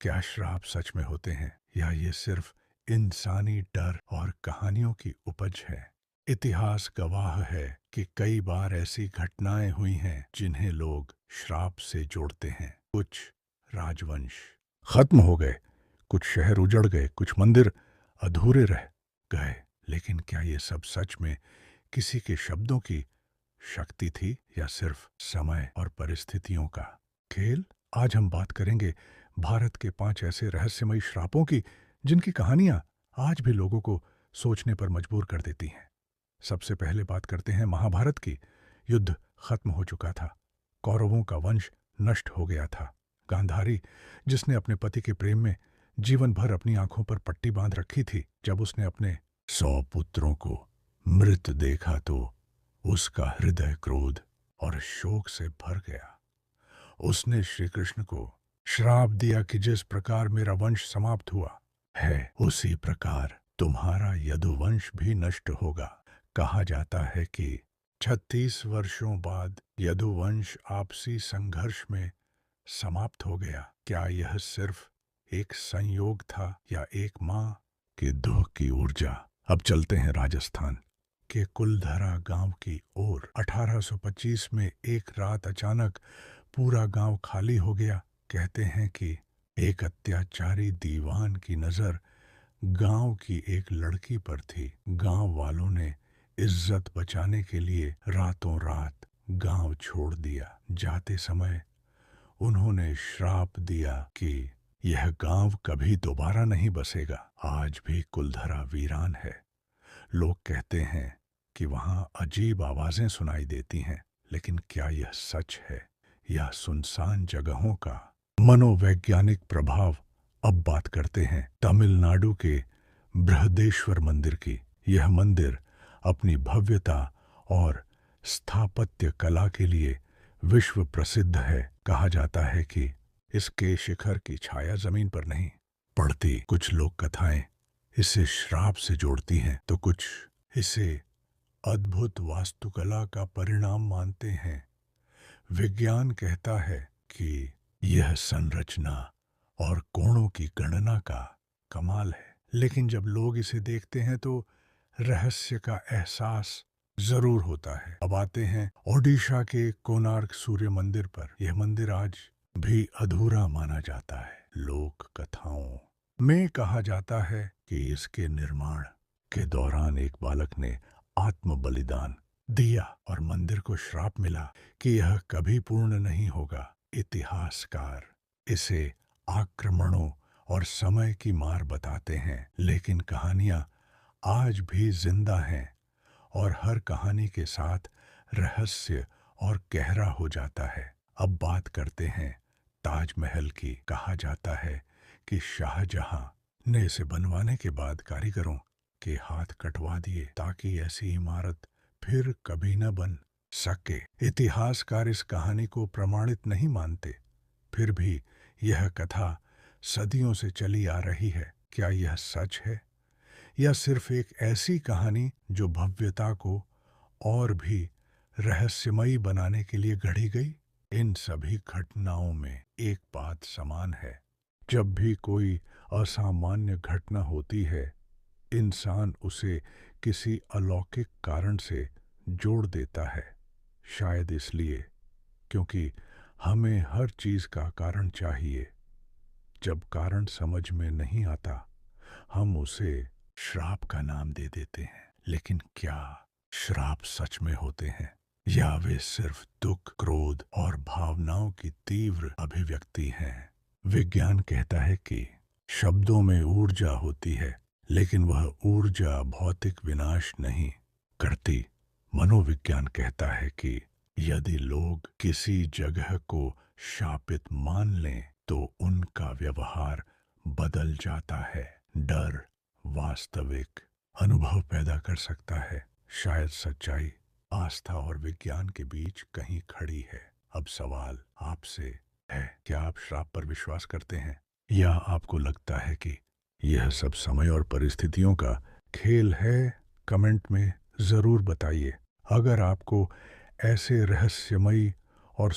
क्या श्राप सच में होते हैं या ये सिर्फ इंसानी डर और कहानियों की उपज है? इतिहास गवाह है कि कई बार ऐसी घटनाएं हुई हैं जिन्हें लोग श्राप से जोड़ते हैं। कुछ राजवंश खत्म हो गए, कुछ शहर उजड़ गए, कुछ मंदिर अधूरे रह गए। लेकिन क्या ये सब सच में किसी के शब्दों की शक्ति थी या सिर्फ समय और परिस्थितियों का खेल? आज हम बात करेंगे भारत के 5 ऐसे रहस्यमयी श्रापों की जिनकी कहानियां आज भी लोगों को सोचने पर मजबूर कर देती हैं। सबसे पहले बात करते हैं महाभारत की। युद्ध खत्म हो चुका था, कौरवों का वंश नष्ट हो गया था। गांधारी, जिसने अपने पति के प्रेम में जीवन भर अपनी आंखों पर पट्टी बांध रखी थी, जब उसने अपने 100 पुत्रों को मृत देखा तो उसका हृदय क्रोध और शोक से भर गया। उसने श्री कृष्ण को श्राप दिया कि जिस प्रकार मेरा वंश समाप्त हुआ है, उसी प्रकार तुम्हारा यदुवंश भी नष्ट होगा। कहा जाता है कि 36 वर्षों बाद यदुवंश आपसी संघर्ष में समाप्त हो गया। क्या यह सिर्फ एक संयोग था या एक मां के दुख की ऊर्जा? अब चलते हैं राजस्थान के कुलधरा गांव की ओर। 1825 में एक रात अचानक पूरा गांव खाली हो गया। कहते हैं कि एक अत्याचारी दीवान की नजर गांव की एक लड़की पर थी। गांव वालों ने इज्जत बचाने के लिए रातों रात गांव छोड़ दिया। जाते समय उन्होंने श्राप दिया कि यह गांव कभी दोबारा नहीं बसेगा। आज भी कुलधरा वीरान है। लोग कहते हैं कि वहां अजीब आवाजें सुनाई देती हैं, लेकिन क्या यह सच है या सुनसान जगहों का मनोवैज्ञानिक प्रभाव? अब बात करते हैं तमिलनाडु के बृहदेश्वर मंदिर की। यह मंदिर अपनी भव्यता और स्थापत्य कला के लिए विश्व प्रसिद्ध है। कहा जाता है कि इसके शिखर की छाया जमीन पर नहीं पड़ती। कुछ लोक कथाएं इसे श्राप से जोड़ती हैं, तो कुछ इसे अद्भुत वास्तुकला का परिणाम मानते हैं। विज्ञान कहता है कि यह संरचना और कोणों की गणना का कमाल है, लेकिन जब लोग इसे देखते हैं तो रहस्य का एहसास जरूर होता है। अब आते हैं ओडिशा के कोणार्क सूर्य मंदिर पर। यह मंदिर आज भी अधूरा माना जाता है। लोक कथाओं में कहा जाता है कि इसके निर्माण के दौरान एक बालक ने आत्म बलिदान दिया और मंदिर को श्राप मिला कि यह कभी पूर्ण नहीं होगा। इतिहासकार इसे आक्रमणों और समय की मार बताते हैं, लेकिन कहानियां आज भी जिंदा हैं और हर कहानी के साथ रहस्य और गहरा हो जाता है। अब बात करते हैं ताजमहल की। कहा जाता है कि शाहजहां ने इसे बनवाने के बाद कारीगरों के हाथ कटवा दिए ताकि ऐसी इमारत फिर कभी न बन सके। इतिहासकार इस कहानी को प्रमाणित नहीं मानते, फिर भी यह कथा सदियों से चली आ रही है। क्या यह सच है या सिर्फ एक ऐसी कहानी जो भव्यता को और भी रहस्यमयी बनाने के लिए गढ़ी गई? इन सभी घटनाओं में एक बात समान है। जब भी कोई असामान्य घटना होती है, इंसान उसे किसी अलौकिक कारण से जोड़ देता है। शायद इसलिए क्योंकि हमें हर चीज का कारण चाहिए। जब कारण समझ में नहीं आता, हम उसे श्राप का नाम दे देते हैं। लेकिन क्या श्राप सच में होते हैं या वे सिर्फ दुख, क्रोध और भावनाओं की तीव्र अभिव्यक्ति हैं? विज्ञान कहता है कि शब्दों में ऊर्जा होती है, लेकिन वह ऊर्जा भौतिक विनाश नहीं करती। मनोविज्ञान कहता है कि यदि लोग किसी जगह को शापित मान लें तो उनका व्यवहार बदल जाता है। डर वास्तविक अनुभव पैदा कर सकता है। शायद सच्चाई आस्था और विज्ञान के बीच कहीं खड़ी है। अब सवाल आपसे है, क्या आप श्राप पर विश्वास करते हैं या आपको लगता है कि यह सब समय और परिस्थितियों का खेल है? कमेंट में जरूर बताइए। अगर आपको ऐसे रहस्यमयी और